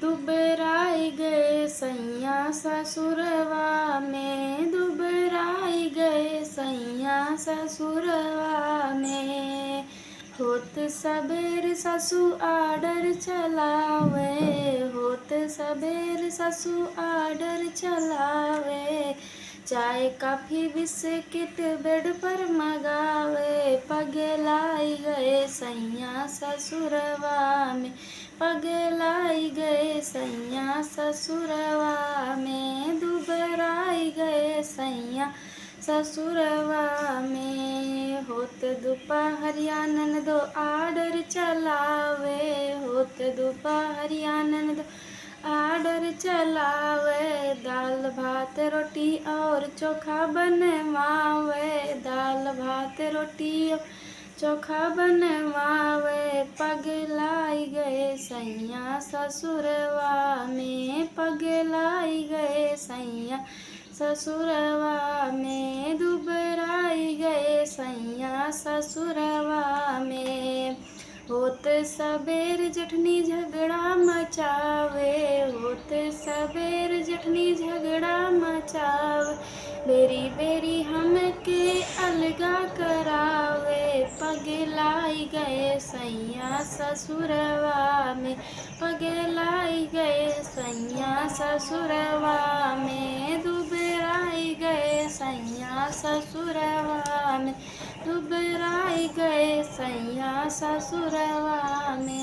दुबराई गए सैया ससुरवा में, दुबराई गए सैया ससुरवा में। होत सबेर ससु आडर चलावे, होत सबेर ससु आडर चलावे। चाय कॉफी बिस्किट बेड पर मगावे, पगलाई गए सैया ससुरवा में, पगलाई गए सैया ससुरवा में। दुबराई गए सैया ससुरवा में। होत दोपहरिया ननदो आडर चलावे, होत दोपहरिया ननदो आडर चलावे। दाल भात रोटी और चोखा बनवावे, दाल भात रोटी और चोखा बनवावे। पगलाई गए सैया ससुरवा में, पगलाई गए सैया ससुरवा में। दुबराई गए सैया ससुरवा में। होत सबेर जेठनी झगड़ा मचावे, होत सबेर जेठनी झगड़ा मचावे। बेरी बेरी हमके अलगा करावे, पगलाई गए सैया ससुरवा में, पगलाई गए सैया ससुरवा में। दुबराई गए सैया ससुरवा में, दुबराई गए सैया ससुरवा में।